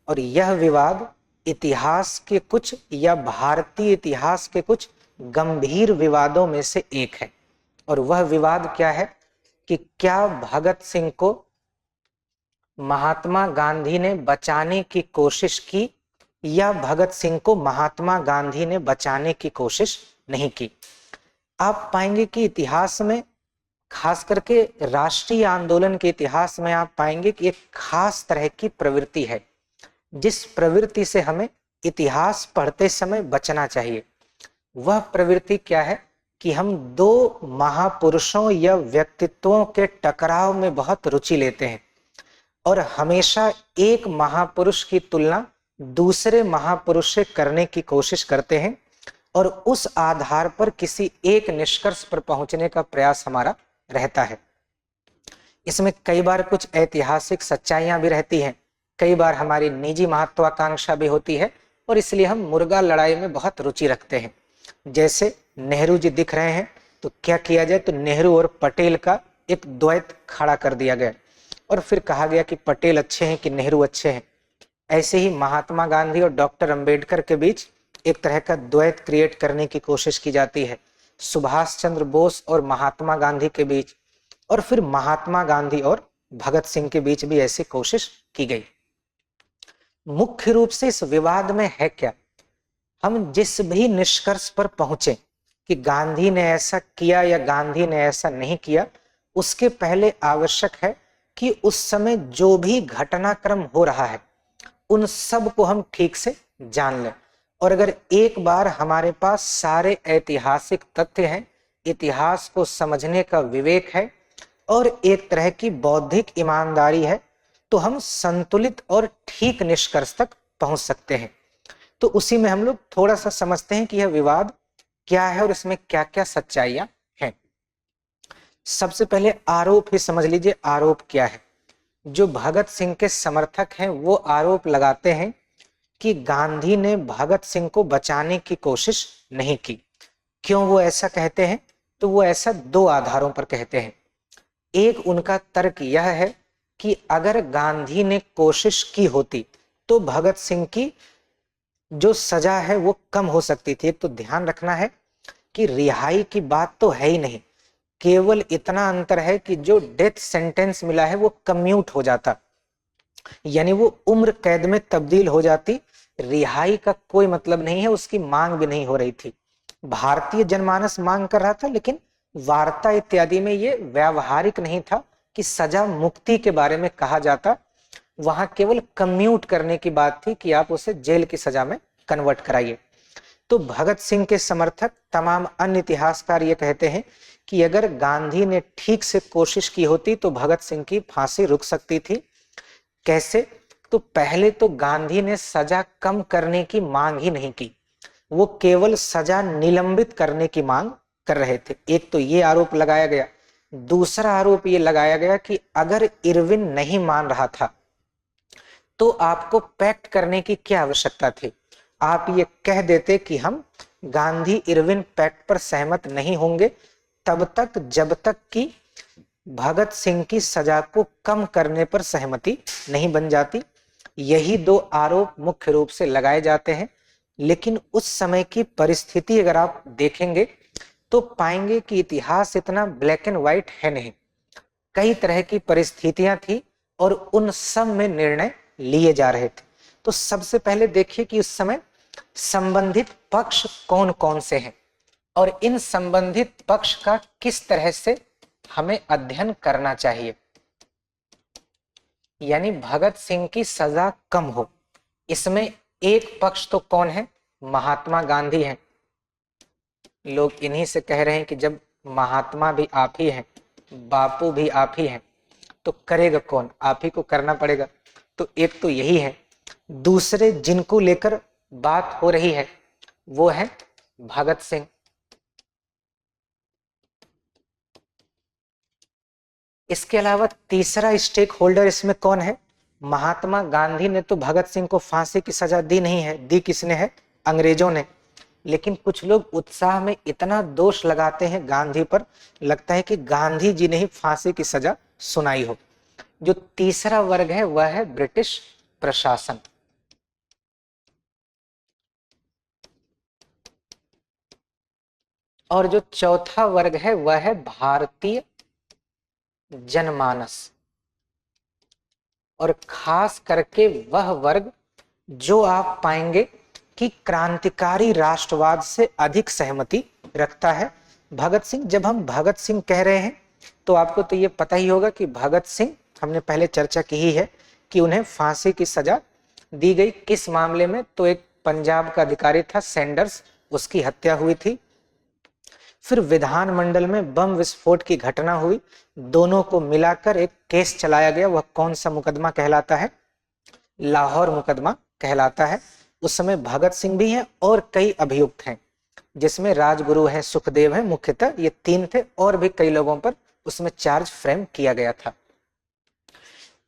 और यह विवाद इतिहास के कुछ या भारतीय इतिहास के कुछ गंभीर विवादों में से एक है। और वह विवाद क्या है कि क्या भगत सिंह को महात्मा गांधी ने बचाने की कोशिश की या भगत सिंह को महात्मा गांधी ने बचाने की कोशिश नहीं की। आप पाएंगे कि इतिहास में, खास करके राष्ट्रीय आंदोलन के इतिहास में, आप पाएंगे कि एक खास तरह की प्रवृत्ति है जिस प्रवृत्ति से हमें इतिहास पढ़ते समय बचना चाहिए। वह प्रवृत्ति क्या है कि हम दो महापुरुषों या व्यक्तित्वों के टकराव में बहुत रुचि लेते हैं और हमेशा एक महापुरुष की तुलना दूसरे महापुरुष से करने की कोशिश करते हैं और उस आधार पर किसी एक निष्कर्ष पर पहुंचने का प्रयास हमारा रहता है। इसमें कई बार कुछ ऐतिहासिक सच्चाइयां भी रहती हैं, कई बार हमारी निजी महत्वाकांक्षा भी होती है और इसलिए हम मुर्गा लड़ाई में बहुत रुचि रखते हैं। जैसे नेहरू जी दिख रहे हैं तो क्या किया जाए, तो नेहरू और पटेल का एक द्वैत खड़ा कर दिया गया और फिर कहा गया कि पटेल अच्छे हैं कि नेहरू अच्छे हैं। ऐसे ही महात्मा गांधी और डॉक्टर अंबेडकर के बीच एक तरह का द्वैत क्रिएट करने की कोशिश की जाती है। सुभाष चंद्र बोस और महात्मा गांधी के बीच, और फिर महात्मा गांधी और भगत सिंह के बीच भी ऐसी कोशिश की गई। मुख्य रूप से इस विवाद में है क्या, हम जिस भी निष्कर्ष पर पहुंचे कि गांधी ने ऐसा किया या गांधी ने ऐसा नहीं किया, उसके पहले आवश्यक है कि उस समय जो भी घटनाक्रम हो रहा है उन सब को हम ठीक से जान लें। और अगर एक बार हमारे पास सारे ऐतिहासिक तथ्य हैं, इतिहास को समझने का विवेक है और एक तरह की बौद्धिक ईमानदारी है, तो हम संतुलित और ठीक निष्कर्ष तक पहुंच सकते हैं। तो उसी में हम लोग थोड़ा सा समझते हैं कि यह विवाद क्या है और इसमें क्या क्या सच्चाइयां हैं। सबसे पहले आरोप ही समझ लीजिए, आरोप क्या है। जो भगत सिंह के समर्थक हैं वो आरोप लगाते हैं कि गांधी ने भगत सिंह को बचाने की कोशिश नहीं की। क्यों वो ऐसा कहते हैं, तो वो ऐसा दो आधारों पर कहते हैं। एक उनका तर्क यह है कि अगर गांधी ने कोशिश की होती तो भगत सिंह की जो सजा है वो कम हो सकती थी। एक तो ध्यान रखना है कि रिहाई की बात तो है ही नहीं, केवल इतना अंतर है कि जो डेथ सेंटेंस मिला है वो कम्यूट हो जाता, यानी वो उम्र कैद में तब्दील हो जाती। रिहाई का कोई मतलब नहीं है, उसकी मांग भी नहीं हो रही थी। भारतीय जनमानस मांग कर रहा था, लेकिन वार्ता इत्यादि में ये व्यावहारिक नहीं था कि सजा मुक्ति के बारे में कहा जाता। वहां केवल कम्यूट करने की बात थी कि आप उसे जेल की सजा में कन्वर्ट कराइए। तो भगत सिंह के समर्थक तमाम अन्य इतिहासकार ये कहते हैं कि अगर गांधी ने ठीक से कोशिश की होती तो भगत सिंह की फांसी रुक सकती थी। कैसे, तो पहले तो गांधी ने सजा कम करने की मांग ही नहीं की, वो केवल सजा निलंबित करने की मांग कर रहे थे। एक तो ये आरोप लगाया गया। दूसरा आरोप ये लगाया गया कि अगर इरविन नहीं मान रहा था तो आपको पैक्ट करने की क्या आवश्यकता थी। आप ये कह देते कि हम गांधी इरविन पैक्ट पर सहमत नहीं होंगे तब तक जब तक कि भगत सिंह की सजा को कम करने पर सहमति नहीं बन जाती। यही दो आरोप मुख्य रूप से लगाए जाते हैं। लेकिन उस समय की परिस्थिति अगर आप देखेंगे तो पाएंगे कि इतिहास इतना ब्लैक एंड व्हाइट है नहीं, कई तरह की परिस्थितियां थी और उन सब में निर्णय लिए जा रहे थे। तो सबसे पहले देखिए कि उस समय संबंधित पक्ष कौन कौन से हैं और इन संबंधित पक्ष का किस तरह से हमें अध्ययन करना चाहिए, यानी भगत सिंह की सजा कम हो। इसमें एक पक्ष तो कौन है, महात्मा गांधी हैं। लोग इन्हीं से कह रहे हैं कि जब महात्मा भी आप ही हैं, बापू भी आप ही हैं, तो करेगा कौन, आप ही को करना पड़ेगा। तो एक तो यही है। दूसरे जिनको लेकर बात हो रही है वो है भगत सिंह। इसके अलावा तीसरा स्टेक होल्डर इसमें कौन है, महात्मा गांधी ने तो भगत सिंह को फांसी की सजा दी नहीं है, दी किसने है, अंग्रेजों ने। लेकिन कुछ लोग उत्साह में इतना दोष लगाते हैं गांधी पर, लगता है कि गांधी जी ने ही फांसी की सजा सुनाई हो। जो तीसरा वर्ग है वह है ब्रिटिश प्रशासन। और जो चौथा वर्ग है वह है भारतीय जनमानस, और खास करके वह वर्ग जो आप पाएंगे कि क्रांतिकारी राष्ट्रवाद से अधिक सहमति रखता है। भगत सिंह, जब हम भगत सिंह कह रहे हैं तो आपको तो ये पता ही होगा कि भगत सिंह, हमने पहले चर्चा की ही है कि उन्हें फांसी की सजा दी गई। किस मामले में? तो एक पंजाब का अधिकारी था सैंडर्स, उसकी हत्या हुई थी। फिर विधानमंडल में बम विस्फोट की घटना हुई, दोनों को मिलाकर एक केस चलाया गया। वह कौन सा मुकदमा कहलाता है? लाहौर मुकदमा कहलाता है। उस समय भगत सिंह भी हैं और कई अभियुक्त हैं, जिसमें राजगुरु हैं, सुखदेव हैं, मुख्यतः ये तीन थे, और भी कई लोगों पर उसमें चार्ज फ्रेम किया गया था।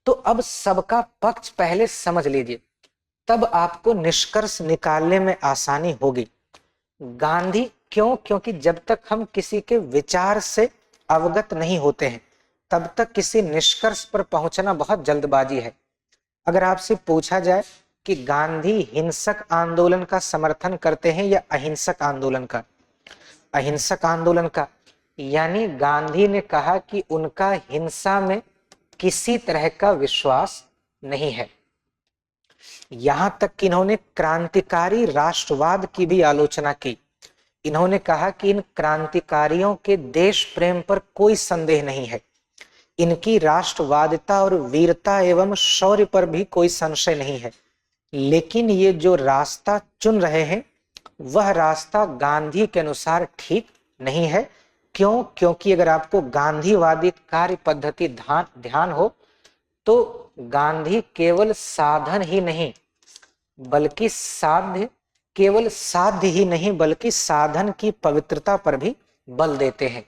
तो अब सबका पक्ष पहले समझ लीजिए, तब आपको निष्कर्ष निकालने में आसानी होगी। गांधी क्यों? क्योंकि जब तक हम किसी के विचार से अवगत नहीं होते हैं तब तक किसी निष्कर्ष पर पहुंचना बहुत जल्दबाजी है। अगर आपसे पूछा जाए कि गांधी हिंसक आंदोलन का समर्थन करते हैं या अहिंसक आंदोलन का? अहिंसक आंदोलन का। यानी गांधी ने कहा कि उनका हिंसा में किसी तरह का विश्वास नहीं है। यहां तक कि इन्होंने क्रांतिकारी राष्ट्रवाद की भी आलोचना की। इन्होंने कहा कि इन क्रांतिकारियों के देश प्रेम पर कोई संदेह नहीं है, इनकी राष्ट्रवादिता और वीरता एवं शौर्य पर भी कोई संशय नहीं है, लेकिन ये जो रास्ता चुन रहे हैं वह रास्ता गांधी के अनुसार ठीक नहीं है। क्यों? क्योंकि अगर आपको गांधीवादी कार्य पद्धति ध्यान हो तो गांधी केवल साधन ही नहीं बल्कि साध्य ही नहीं बल्कि साधन की पवित्रता पर भी बल देते हैं।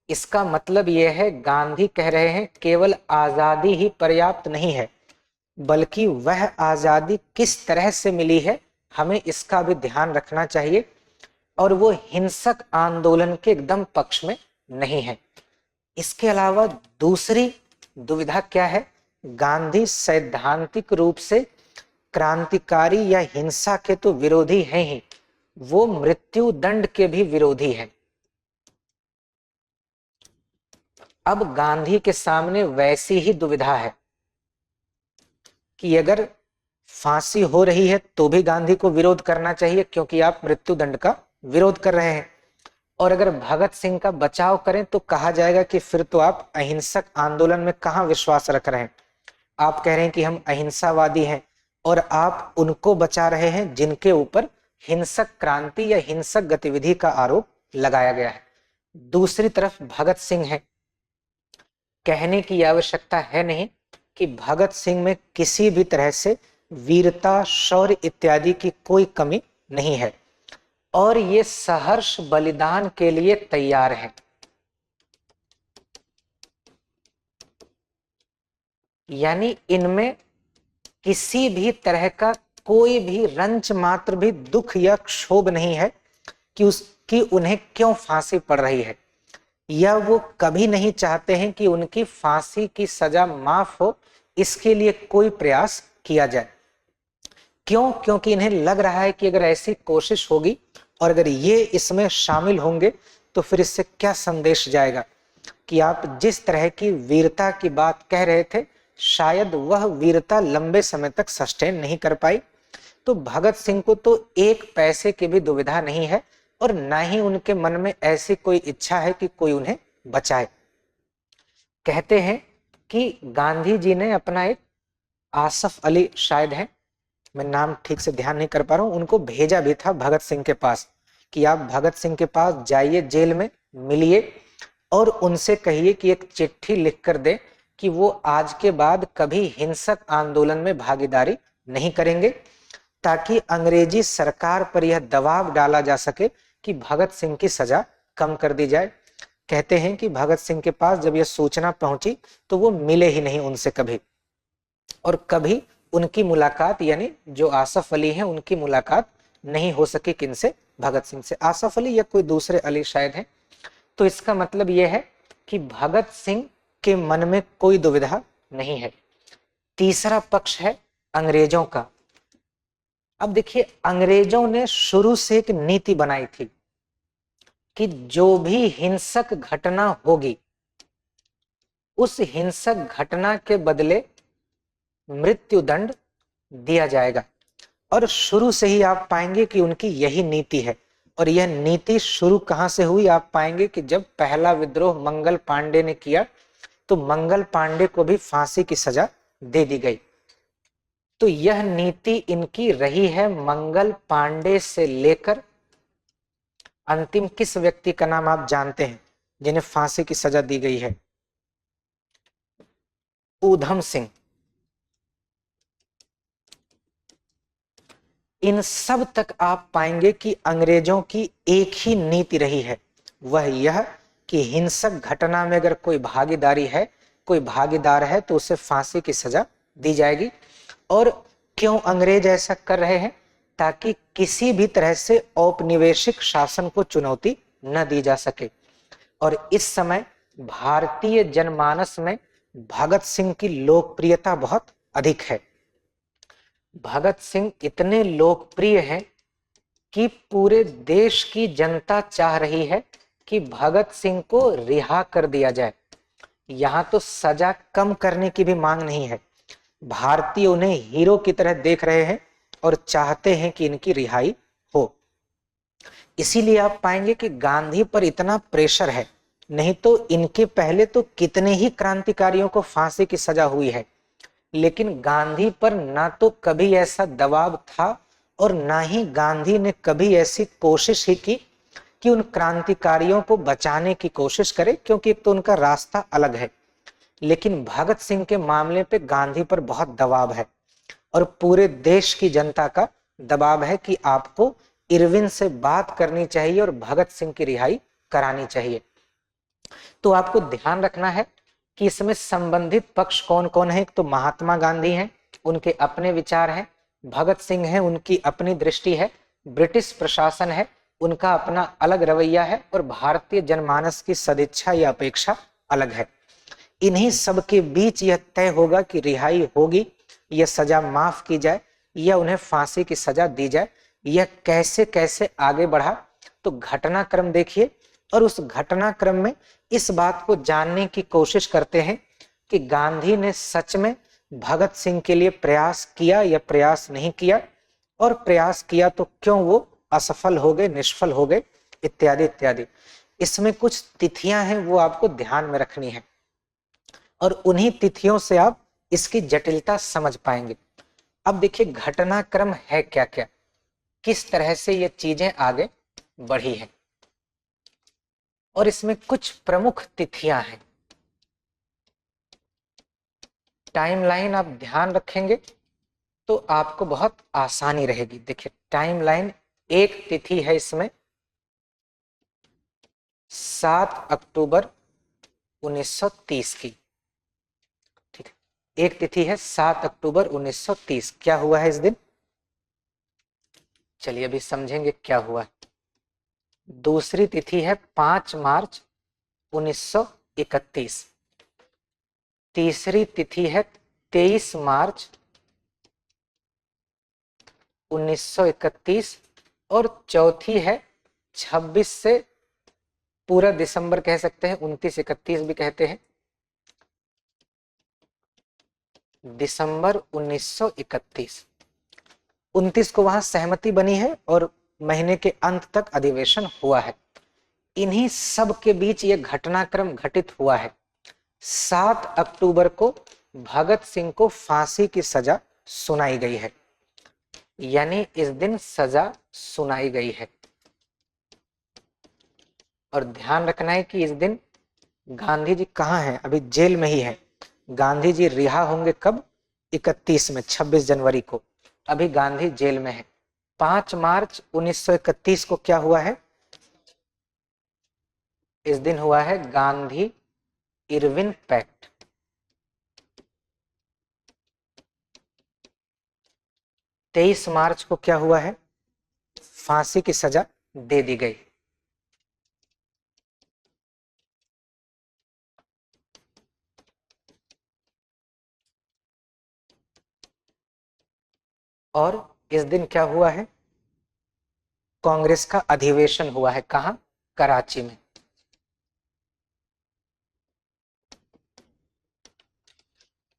इसका मतलब यह है, गांधी कह रहे हैं केवल आजादी ही पर्याप्त नहीं है, बल्कि वह आजादी किस तरह से मिली है हमें इसका भी ध्यान रखना चाहिए, और वो हिंसक आंदोलन के एकदम पक्ष में नहीं है। इसके अलावा दूसरी दुविधा क्या है? गांधी सैद्धांतिक रूप से क्रांतिकारी या हिंसा के तो विरोधी हैं ही, वो मृत्यु दंड के भी विरोधी हैं। अब गांधी के सामने वैसी ही दुविधा है कि अगर फांसी हो रही है तो भी गांधी को विरोध करना चाहिए क्योंकि आप मृत्यु दंड का विरोध कर रहे हैं, और अगर भगत सिंह का बचाव करें तो कहा जाएगा कि फिर तो आप अहिंसक आंदोलन में कहां विश्वास रख रहे हैं। आप कह रहे हैं कि हम अहिंसावादी हैं और आप उनको बचा रहे हैं जिनके ऊपर हिंसक क्रांति या हिंसक गतिविधि का आरोप लगाया गया है। दूसरी तरफ भगत सिंह है। कहने की आवश्यकता है नहीं कि भगत सिंह में किसी भी तरह से वीरता, शौर्य इत्यादि की कोई कमी नहीं है, और ये सहर्ष बलिदान के लिए तैयार हैं। यानी इनमें किसी भी तरह का कोई भी रंच मात्र भी दुख या क्षोभ नहीं है कि उन्हें क्यों फांसी पड़ रही है, या वो कभी नहीं चाहते हैं कि उनकी फांसी की सजा माफ हो, इसके लिए कोई प्रयास किया जाए। क्यों? क्योंकि इन्हें लग रहा है कि अगर ऐसी कोशिश होगी और अगर ये इसमें शामिल होंगे तो फिर इससे क्या संदेश जाएगा कि आप जिस तरह की वीरता की बात कह रहे थे शायद वह वीरता लंबे समय तक सस्टेन नहीं कर पाई। तो भगत सिंह को तो एक पैसे की भी दुविधा नहीं है और ना ही उनके मन में ऐसी कोई इच्छा है कि कोई उन्हें बचाए। कहते हैं कि गांधी जी ने अपना एक आसफ अली शायद है, मैं नाम ठीक से ध्यान नहीं कर पा रहा हूं, उनको भेजा भी था भगत सिंह के पास कि आप भगत सिंह के पास जाइए, जेल में मिलिए और उनसे कहिए कि एक चिट्ठी लिख कर दे कि वो आज के बाद कभी हिंसक आंदोलन में भागीदारी नहीं करेंगे, ताकि अंग्रेजी सरकार पर यह दबाव डाला जा सके कि भगत सिंह की सजा कम कर दी जाए। कहते हैं कि भगत सिंह के पास जब यह सूचना पहुंची तो वो मिले ही नहीं उनसे कभी, और कभी उनकी मुलाकात यानी जो आसफ अली हैं उनकी मुलाकात नहीं हो सकी। किनसे? भगत सिंह से। आसफ अली या कोई दूसरे अली शायद हैं। तो इसका मतलब यह है कि भगत सिंह के मन में कोई दुविधा नहीं है। तीसरा पक्ष है अंग्रेजों का। अब देखिए, अंग्रेजों ने शुरू से एक नीति बनाई थी कि जो भी हिंसक घटना होगी उस हिंसक घटना के बदले मृत्युदंड दिया जाएगा। और शुरू से ही आप पाएंगे कि उनकी यही नीति है। और यह नीति शुरू कहां से हुई, आप पाएंगे कि जब पहला विद्रोह मंगल पांडे ने किया तो मंगल पांडे को भी फांसी की सजा दे दी गई। तो यह नीति इनकी रही है मंगल पांडे से लेकर अंतिम किस व्यक्ति का नाम आप जानते हैं जिन्हें फांसी की सजा दी गई है? ऊधम सिंह। इन सब तक आप पाएंगे कि अंग्रेजों की एक ही नीति रही है, वह यह कि हिंसक घटना में अगर कोई भागीदारी है, कोई भागीदार है तो उसे फांसी की सजा दी जाएगी। और क्यों अंग्रेज ऐसा कर रहे हैं? ताकि किसी भी तरह से औपनिवेशिक शासन को चुनौती न दी जा सके। और इस समय भारतीय जनमानस में भगत सिंह की लोकप्रियता बहुत अधिक है। भगत सिंह इतने लोकप्रिय हैं कि पूरे देश की जनता चाह रही है कि भगत सिंह को रिहा कर दिया जाए। यहां तो सजा कम करने की भी मांग नहीं है, भारतीय उन्हें हीरो की तरह देख रहे हैं और चाहते हैं कि इनकी रिहाई हो। इसीलिए आप पाएंगे कि गांधी पर इतना प्रेशर है, नहीं तो इनके पहले तो कितने ही क्रांतिकारियों को फांसी की सजा हुई है, लेकिन गांधी पर ना तो कभी ऐसा दबाव था और ना ही गांधी ने कभी ऐसी कोशिश ही की कि उन क्रांतिकारियों को बचाने की कोशिश करे, क्योंकि एक तो उनका रास्ता अलग है। लेकिन भगत सिंह के मामले पे गांधी पर बहुत दबाव है और पूरे देश की जनता का दबाव है कि आपको इरविन से बात करनी चाहिए और भगत सिंह की रिहाई करानी चाहिए। तो आपको ध्यान रखना है कि इसमें संबंधित पक्ष कौन कौन है। एक तो महात्मा गांधी हैं, उनके अपने विचार हैं, भगत सिंह हैं, उनकी अपनी दृष्टि है, ब्रिटिश प्रशासन है, उनका अपना अलग रवैया है, और भारतीय जनमानस की सदिच्छा या अपेक्षा अलग है। इन्हीं सब के बीच यह तय होगा कि रिहाई होगी, यह सजा माफ की जाए या उन्हें फांसी की सजा दी जाए। यह कैसे कैसे आगे बढ़ा, तो घटनाक्रम देखिए और उस घटनाक्रम में इस बात को जानने की कोशिश करते हैं कि गांधी ने सच में भगत सिंह के लिए प्रयास किया या प्रयास नहीं किया, और प्रयास किया तो क्यों वो असफल हो गए, निष्फल हो गए, इत्यादि इत्यादि। इसमें कुछ तिथियां हैं वो आपको ध्यान में रखनी है और उन्हीं तिथियों से आप इसकी जटिलता समझ पाएंगे। अब देखिए घटनाक्रम है क्या क्या, किस तरह से ये चीजें आगे बढ़ी हैं, और इसमें कुछ प्रमुख तिथियां हैं। टाइमलाइन आप ध्यान रखेंगे तो आपको बहुत आसानी रहेगी। देखिए टाइमलाइन, एक तिथि है इसमें 7 अक्टूबर 1930 की, ठीक है, एक तिथि है 7 अक्टूबर 1930। क्या हुआ है इस दिन? चलिए अभी समझेंगे क्या हुआ है। दूसरी तिथि है 5 मार्च 1931। तीसरी तिथि है 23 मार्च 1931 और चौथी है 26 से पूरा दिसंबर कह सकते हैं, 29 31 भी कहते हैं, दिसंबर 1931। 29 को वहां सहमति बनी है और महीने के अंत तक अधिवेशन हुआ है। इन्हीं सब के बीच ये घटनाक्रम घटित हुआ है। 7 अक्टूबर को भगत सिंह को फांसी की सजा सुनाई गई है, यानी इस दिन सजा सुनाई गई है। और ध्यान रखना है कि इस दिन गांधी जी कहाँ हैं? अभी जेल में ही है। गांधी जी रिहा होंगे कब? 31 में, 26 जनवरी को। अभी गांधी जेल में है। 5 मार्च 1931 को क्या हुआ है? इस दिन हुआ है गांधी इरविन पैक्ट। तेईस मार्च को क्या हुआ है? फांसी की सजा दे दी गई। और इस दिन क्या हुआ है? कांग्रेस का अधिवेशन हुआ है। कहां? कराची में।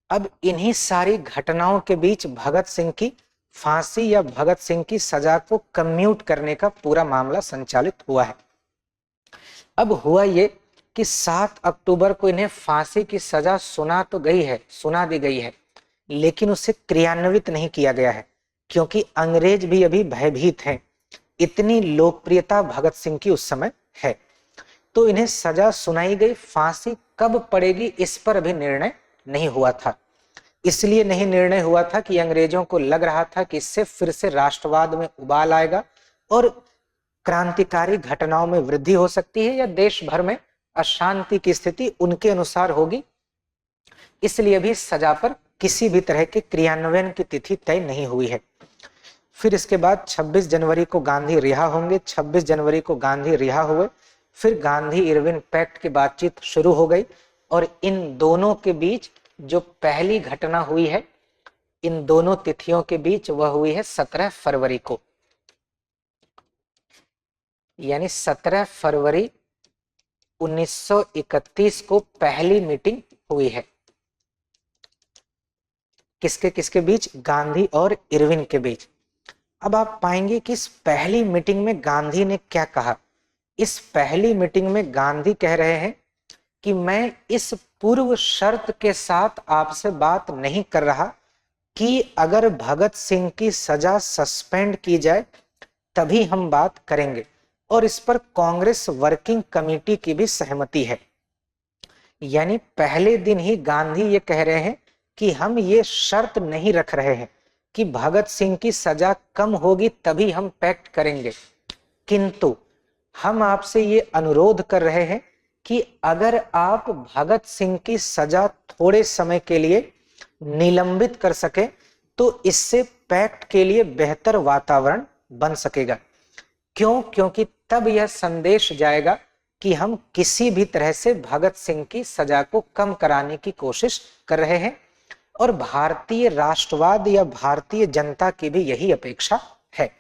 अब इन्हीं सारी घटनाओं के बीच भगत सिंह की फांसी या भगत सिंह की सजा को कम्यूट करने का पूरा मामला संचालित हुआ है। अब हुआ ये कि 7 अक्टूबर को इन्हें फांसी की सजा सुना दी गई है, लेकिन उसे क्रियान्वित नहीं किया गया है, क्योंकि अंग्रेज भी अभी भयभीत हैं। इतनी लोकप्रियता भगत सिंह की उस समय है। तो इन्हें सजा सुनाई गई, फांसी कब पड़ेगी इस पर अभी निर्णय नहीं हुआ था। इसलिए नहीं निर्णय हुआ था कि अंग्रेजों को लग रहा था कि इससे फिर से राष्ट्रवाद में उबाल आएगा और क्रांतिकारी घटनाओं में वृद्धि हो सकती है, या देश भर में अशांति की स्थिति उनके अनुसार होगी। इसलिए भी सजा पर किसी भी तरह के क्रियान्वयन की तिथि तय नहीं हुई है। फिर इसके बाद 26 जनवरी को गांधी रिहा होंगे। 26 जनवरी को गांधी रिहा हुए, फिर गांधी इरविन पैक्ट की बातचीत शुरू हो गई, और इन दोनों के बीच जो पहली घटना हुई है, इन दोनों तिथियों के बीच, वह हुई है 17 फरवरी को। यानी 17 फरवरी 1931 को पहली मीटिंग हुई है। किसके किसके बीच? गांधी और इरविन के बीच। अब आप पाएंगे कि इस पहली मीटिंग में गांधी ने क्या कहा। इस पहली मीटिंग में गांधी कह रहे हैं कि मैं इस पूर्व शर्त के साथ आपसे बात नहीं कर रहा कि अगर भगत सिंह की सजा सस्पेंड की जाए तभी हम बात करेंगे, और इस पर कांग्रेस वर्किंग कमेटी की भी सहमति है। यानी पहले दिन ही गांधी ये कह रहे हैं कि हम ये शर्त नहीं रख रहे हैं कि भगत सिंह की सजा कम होगी तभी हम पैक्ट करेंगे, किंतु हम आपसे ये अनुरोध कर रहे हैं कि अगर आप भगत सिंह की सजा थोड़े समय के लिए निलंबित कर सके तो इससे पैक्ट के लिए बेहतर वातावरण बन सकेगा। क्यों? क्योंकि तब यह संदेश जाएगा कि हम किसी भी तरह से भगत सिंह की सजा को कम कराने की कोशिश कर रहे हैं, और भारतीय राष्ट्रवाद या भारतीय जनता की भी यही अपेक्षा है।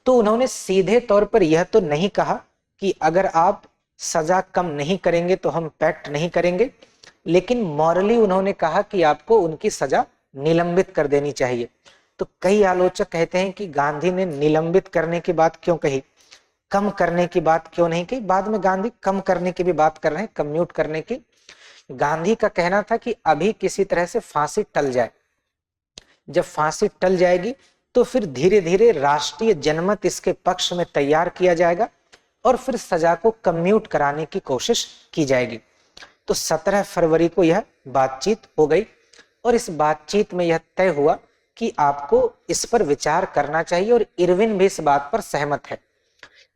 तो उन्होंने सीधे तौर पर यह तो नहीं कहा कि अगर आप सजा कम नहीं करेंगे तो हम पैक्ट नहीं करेंगे, लेकिन मॉरली उन्होंने कहा कि आपको उनकी सजा निलंबित कर देनी चाहिए। तो कई आलोचक कहते हैं कि गांधी ने निलंबित करने की बात क्यों कही, कम करने की बात क्यों नहीं कही। बाद में गांधी कम करने की भी बात कर रहे हैं, कम्यूट करने की। गांधी का कहना था कि अभी किसी तरह से फांसी टल जाए, जब फांसी टल जाएगी तो फिर धीरे धीरे राष्ट्रीय जनमत इसके पक्ष में तैयार किया जाएगा और फिर सजा को कम्यूट कराने की कोशिश की जाएगी। तो 17 फरवरी को यह बातचीत हो गई, और इस बातचीत में यह तय हुआ कि आपको इस पर विचार करना चाहिए, और इरविन भी इस बात पर सहमत है।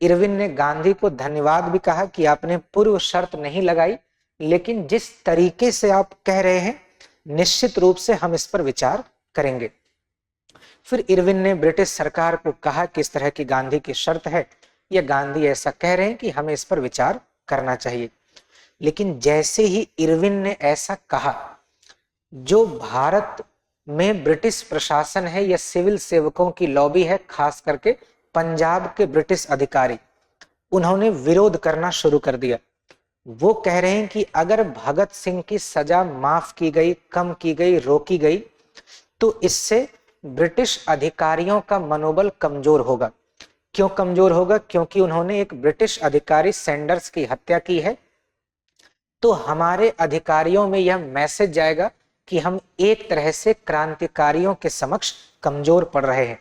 इरविन ने गांधी को धन्यवाद भी कहा कि आपने पूर्व शर्त नहीं लगाई, लेकिन जिस तरीके से आप कह रहे हैं निश्चित रूप से हम इस पर विचार करेंगे। फिर इरविन ने ब्रिटिश सरकार को कहा कि इस तरह की गांधी की शर्त है, या गांधी ऐसा कह रहे हैं कि हमें इस पर विचार करना चाहिए। लेकिन जैसे ही इरविन ने ऐसा कहा, जो भारत में ब्रिटिश प्रशासन है या सिविल सेवकों की लॉबी है, खास करके पंजाब के ब्रिटिश अधिकारी, उन्होंने विरोध करना शुरू कर दिया। वो कह रहे हैं कि अगर भगत सिंह की सजा माफ की गई, कम की गई, रोकी गई, तो इससे ब्रिटिश अधिकारियों का मनोबल कमजोर होगा। क्यों कमजोर होगा? क्योंकि उन्होंने एक ब्रिटिश अधिकारी सैंडर्स की हत्या की है। तो हमारे अधिकारियों में यह मैसेज जाएगा कि हम एक तरह से क्रांतिकारियों के समक्ष कमजोर पड़ रहे हैं,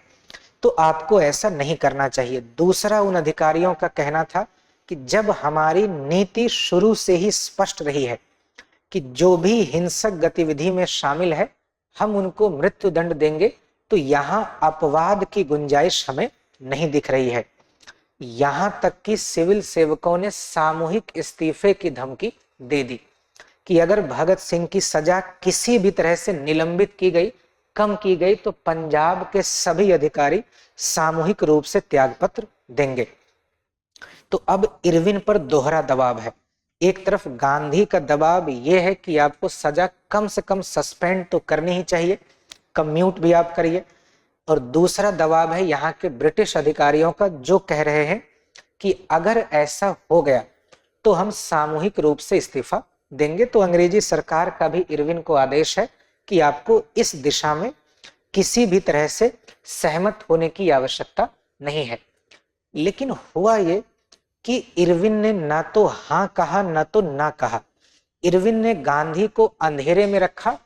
तो आपको ऐसा नहीं करना चाहिए। दूसरा, उन अधिकारियों का कहना था कि जब हमारी नीति शुरू से ही स्पष्ट रही है कि जो भी हिंसक गतिविधि में शामिल है हम उनको मृत्यु दंड देंगे, तो यहाँ अपवाद की गुंजाइश हमें नहीं दिख रही है। यहां तक कि सिविल सेवकों ने सामूहिक इस्तीफे की धमकी दे दी कि अगर भगत सिंह की सजा किसी भी तरह से निलंबित की गई, कम की गई, तो पंजाब के सभी अधिकारी सामूहिक रूप से त्यागपत्र देंगे। तो अब इरविन पर दोहरा दबाव है। एक तरफ गांधी का दबाव यह है कि आपको सजा कम से कम सस्पेंड तो करनी ही चाहिए, कम्यूट भी आप करिए, और दूसरा दबाव है यहाँ के ब्रिटिश अधिकारियों का, जो कह रहे हैं कि अगर ऐसा हो गया तो हम सामूहिक रूप से इस्तीफा देंगे। तो अंग्रेजी सरकार का भी इरविन को आदेश है कि आपको इस दिशा में किसी भी तरह से सहमत होने की आवश्यकता नहीं है। लेकिन हुआ ये कि इरविन ने ना तो हाँ कहा ना तो ना कहा। इरविन ने गांधी को अंधेरे में रखा,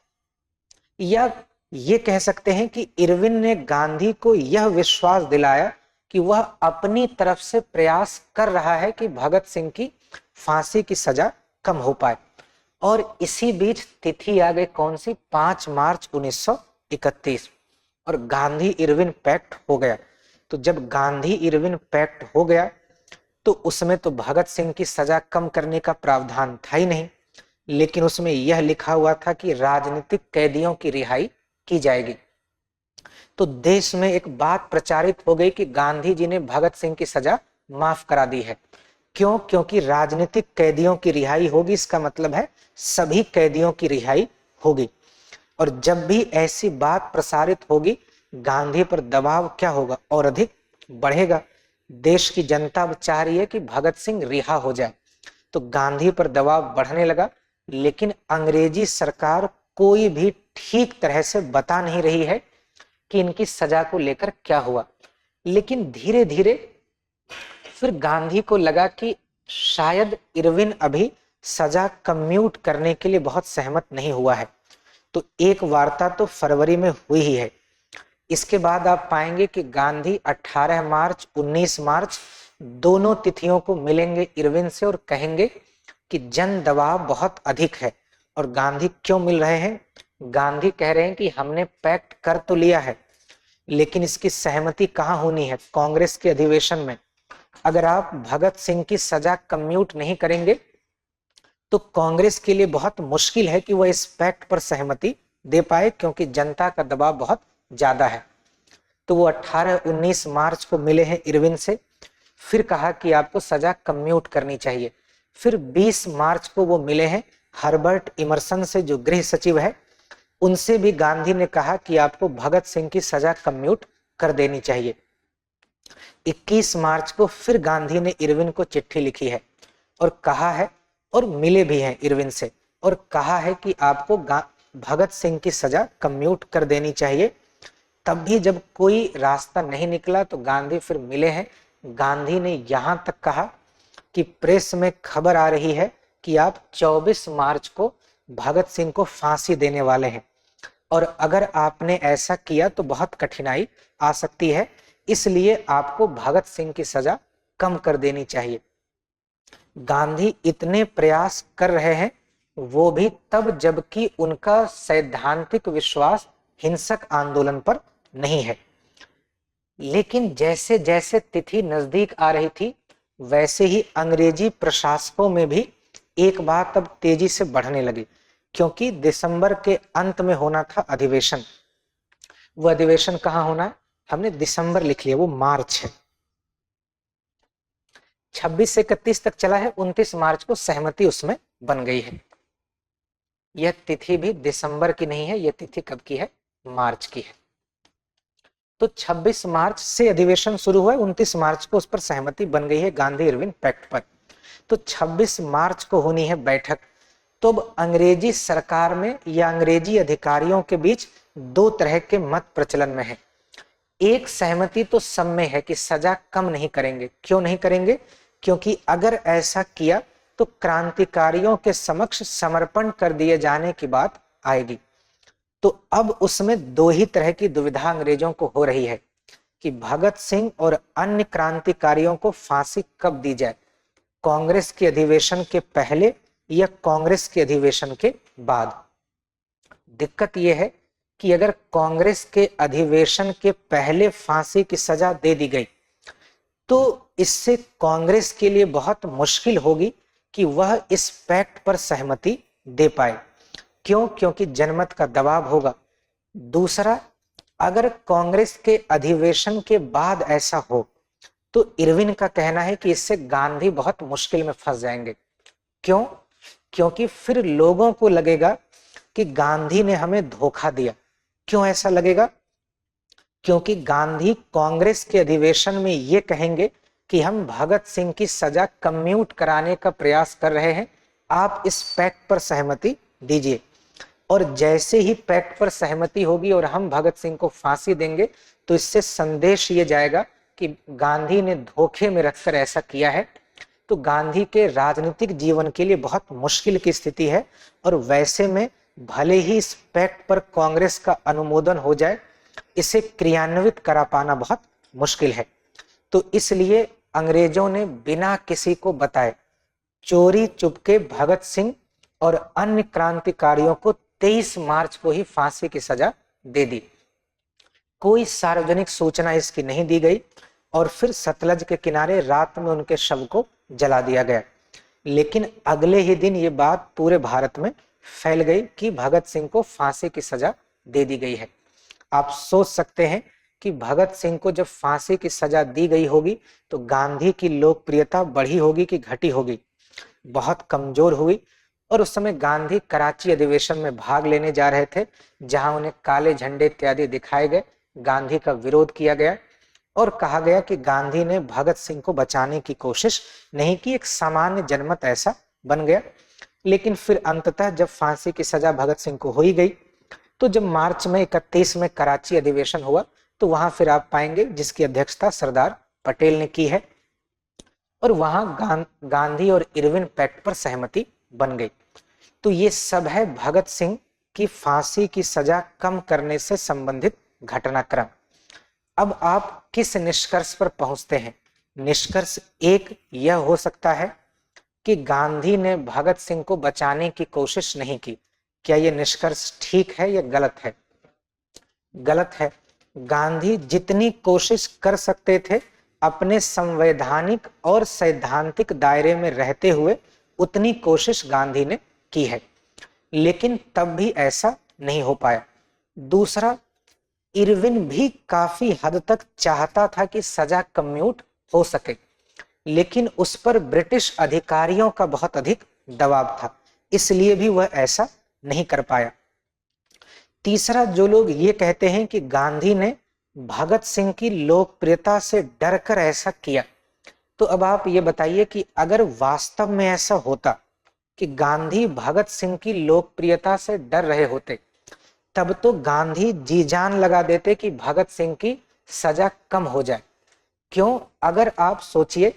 या ये कह सकते हैं कि इरविन ने गांधी को यह विश्वास दिलाया कि वह अपनी तरफ से प्रयास कर रहा है कि भगत सिंह की फांसी की सजा कम हो पाए। और इसी बीच तिथि आ गई कौन सी, 5 मार्च 1931, और गांधी इरविन पैक्ट हो गया। तो जब गांधी इरविन पैक्ट हो गया तो उसमें तो भगत सिंह की सजा कम करने का प्रावधान था ही नहीं, लेकिन उसमें यह लिखा हुआ था कि राजनीतिक कैदियों की रिहाई की जाएगी। तो देश में एक बात प्रचारित हो गई कि गांधी जी ने भगत सिंह की सजा माफ करा दी है। क्यों? क्योंकि राजनीतिक कैदियों की रिहाई होगी, इसका मतलब है सभी कैदियों की रिहाई होगी। और जब भी ऐसी बात प्रसारित होगी, गांधी पर दबाव क्या होगा, और अधिक बढ़ेगा। देश की जनता चाह रही है कि भगत सिंह रिहा हो जाए, तो गांधी पर दबाव बढ़ने लगा। लेकिन अंग्रेजी सरकार कोई भी ठीक तरह से बता नहीं रही है कि इनकी सजा को लेकर क्या हुआ। लेकिन धीरे धीरे फिर गांधी को लगा कि शायद इरविन अभी सजा कम्यूट करने के लिए बहुत सहमत नहीं हुआ है। तो एक वार्ता तो फरवरी में हुई ही है। इसके बाद आप पाएंगे कि गांधी 18 मार्च 19 मार्च दोनों तिथियों को मिलेंगे इरविन से और कहेंगे कि जन दबाव बहुत अधिक है। और गांधी क्यों मिल रहे हैं? गांधी कह रहे हैं कि हमने पैक्ट कर तो लिया है, लेकिन इसकी सहमति कहाँ होनी है? कांग्रेस के अधिवेशन में। अगर आप भगत सिंह की सजा कम्यूट नहीं करेंगे तो कांग्रेस के लिए बहुत मुश्किल है कि वह इस पैक्ट पर सहमति दे पाए, क्योंकि जनता का दबाव बहुत ज्यादा है। तो वो 18-19 मार्च को मिले हैं इरविन से, फिर कहा कि आपको सजा कम्यूट करनी चाहिए। फिर 20 मार्च को वो मिले हैं हर्बर्ट इमर्सन से, जो गृह सचिव है। उनसे भी गांधी ने कहा कि आपको भगत सिंह की सजा कम्यूट कर देनी चाहिए। 21 मार्च को फिर गांधी ने इरविन को चिट्ठी लिखी है और कहा है, और मिले भी हैं इरविन से, और कहा है कि आपको भगत सिंह की सजा कम्यूट कर देनी चाहिए। तब भी जब कोई रास्ता नहीं निकला तो गांधी फिर मिले हैं। गांधी ने यहां तक कहा कि प्रेस में खबर आ रही है कि आप 24 मार्च को भगत सिंह को फांसी देने वाले हैं, और अगर आपने ऐसा किया तो बहुत कठिनाई आ सकती है, इसलिए आपको भगत सिंह की सजा कम कर देनी चाहिए। गांधी इतने प्रयास कर रहे हैं, वो भी तब जबकि उनका सैद्धांतिक विश्वास हिंसक आंदोलन पर नहीं है। लेकिन जैसे जैसे तिथि नजदीक आ रही थी, वैसे ही अंग्रेजी प्रशासकों में भी एक बात अब तेजी से बढ़ने लगी, क्योंकि दिसंबर के अंत में होना था अधिवेशन। वो अधिवेशन कहाँ होना है? हमने दिसंबर लिख लिया, वो मार्च है। 26 से 31 तक चला है, 29 मार्च को सहमति उसमें बन गई है। यह तिथि भी दिसंबर की नहीं है, यह तिथि कब की है? मार्च की है। तो 26 मार्च से अधिवेशन शुरू हुआ, 29 मार्च को उस पर सहमति बन गई है गांधी इरविन पैक्ट पर। तो 26 मार्च को होनी है बैठक। तो अब अंग्रेजी सरकार में या अंग्रेजी अधिकारियों के बीच दो तरह के मत प्रचलन में है। एक सहमति तो सब में है कि सजा कम नहीं करेंगे। क्यों नहीं करेंगे? क्योंकि अगर ऐसा किया तो क्रांतिकारियों के समक्ष समर्पण कर दिए जाने की बात आएगी। तो अब उसमें दो ही तरह की दुविधा अंग्रेजों को हो रही है कि भगत सिंह और अन्य क्रांतिकारियों को फांसी कब दी जाए, कांग्रेस के अधिवेशन के पहले या कांग्रेस के अधिवेशन के बाद। दिक्कत यह है कि अगर कांग्रेस के अधिवेशन के पहले फांसी की सजा दे दी गई तो इससे कांग्रेस के लिए बहुत मुश्किल होगी कि वह इस पैक्ट पर सहमति दे पाए। क्यों? क्योंकि जनमत का दबाव होगा। दूसरा, अगर कांग्रेस के अधिवेशन के बाद ऐसा हो तो इरविन का कहना है कि इससे गांधी बहुत मुश्किल में फंस जाएंगे। क्यों? क्योंकि फिर लोगों को लगेगा कि गांधी ने हमें धोखा दिया। क्यों ऐसा लगेगा? क्योंकि गांधी कांग्रेस के अधिवेशन में ये कहेंगे कि हम भगत सिंह की सजा कम्यूट कराने का प्रयास कर रहे हैं, आप इस पैक्ट पर सहमति दीजिए। और जैसे ही पैक्ट पर सहमति होगी और हम भगत सिंह को फांसी देंगे तो इससे संदेश ये जाएगा कि गांधी ने धोखे में रखकर ऐसा किया है। तो गांधी के राजनीतिक जीवन के लिए बहुत मुश्किल की स्थिति है, और वैसे में भले ही इस पैक्ट पर कांग्रेस का अनुमोदन हो जाए, इसे क्रियान्वित करा पाना बहुत मुश्किल है। तो इसलिए अंग्रेजों ने बिना किसी को बताए चोरी चुपके भगत सिंह और अन्य क्रांतिकारियों को 23 मार्च को ही फांसी की सजा दे दी। कोई सार्वजनिक सूचना इसकी नहीं दी गई, और फिर सतलज के किनारे रात में उनके शव को जला दिया गया। लेकिन अगले ही दिन ये बात पूरे भारत में फैल गई कि भगत सिंह को फांसी की सजा दे दी गई है। आप सोच सकते हैं कि भगत सिंह को जब फांसी की सजा दी गई होगी तो गांधी की लोकप्रियता बढ़ी होगी कि घटी होगी। बहुत कमजोर हुई। और उस समय गांधी कराची अधिवेशन में भाग लेने जा रहे थे, जहां उन्हें काले झंडे इत्यादि दिखाए गए, गांधी का विरोध किया गया और कहा गया कि गांधी ने भगत सिंह को बचाने की कोशिश नहीं की, एक सामान्य जनमत ऐसा बन गया। लेकिन फिर अंततः जब फांसी की सजा भगत सिंह को हो ही गई, तो जब मार्च में 31 में कराची अधिवेशन हुआ तो वहां फिर आप पाएंगे जिसकी अध्यक्षता सरदार पटेल ने की है, और वहां गांधी और इरविन पैक्ट पर सहमति बन गई। तो ये सब है भगत सिंह की फांसी की सजा कम करने से संबंधित घटनाक्रम। अब आप किस निष्कर्ष पर पहुंचते हैं? निष्कर्ष एक यह हो सकता है कि गांधी ने भगत सिंह को बचाने की कोशिश नहीं की। क्या यह निष्कर्ष ठीक है या गलत है? गलत है। गांधी जितनी कोशिश कर सकते थे अपने संवैधानिक और सैद्धांतिक दायरे में रहते हुए, उतनी कोशिश गांधी ने की है, लेकिन तब भी ऐसा नहीं हो पाया। दूसरा, इरविन भी काफी हद तक चाहता था कि सजा कम्यूट हो सके, लेकिन उस पर ब्रिटिश अधिकारियों का बहुत अधिक दबाव था, इसलिए भी वह ऐसा नहीं कर पाया। तीसरा, जो लोग ये कहते हैं कि गांधी ने भगत सिंह की लोकप्रियता से डरकर ऐसा किया, तो अब आप ये बताइए कि अगर वास्तव में ऐसा होता कि गांधी भगत सिंह की लोकप्रियता से डर रहे होते, तब तो गांधी जी जान लगा देते कि भगत सिंह की सजा कम हो जाए। क्यों? अगर आप सोचिए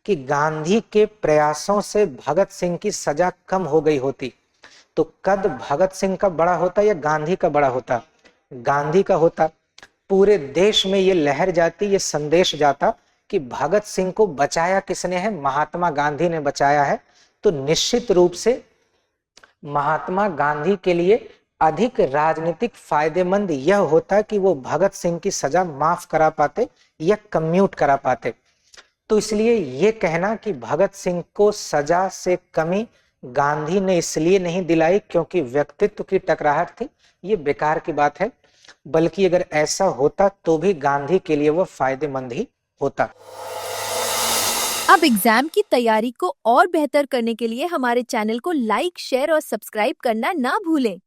कि गांधी के प्रयासों से भगत सिंह की सजा कम हो गई होती, तो कद भगत सिंह का बड़ा होता या गांधी का बड़ा होता? गांधी का होता। पूरे देश में ये लहर जाती, ये संदेश जाता कि भगत सिंह को बचाया किसने है? महात्मा गांधी ने बचाया है। तो निश्चित रूप से महात्मा गांधी के लिए अधिक राजनीतिक फायदेमंद यह होता कि वो भगत सिंह की सजा माफ करा पाते या कम्यूट करा पाते। तो इसलिए ये कहना कि भगत सिंह को सजा से कमी गांधी ने इसलिए नहीं दिलाई क्योंकि व्यक्तित्व की टकराहट थी, ये बेकार की बात है। बल्कि अगर ऐसा होता तो भी गांधी के लिए वो फायदेमंद ही होता। अब एग्जाम की तैयारी को और बेहतर करने के लिए हमारे चैनल को लाइक, शेयर और सब्सक्राइब करना ना भूलें।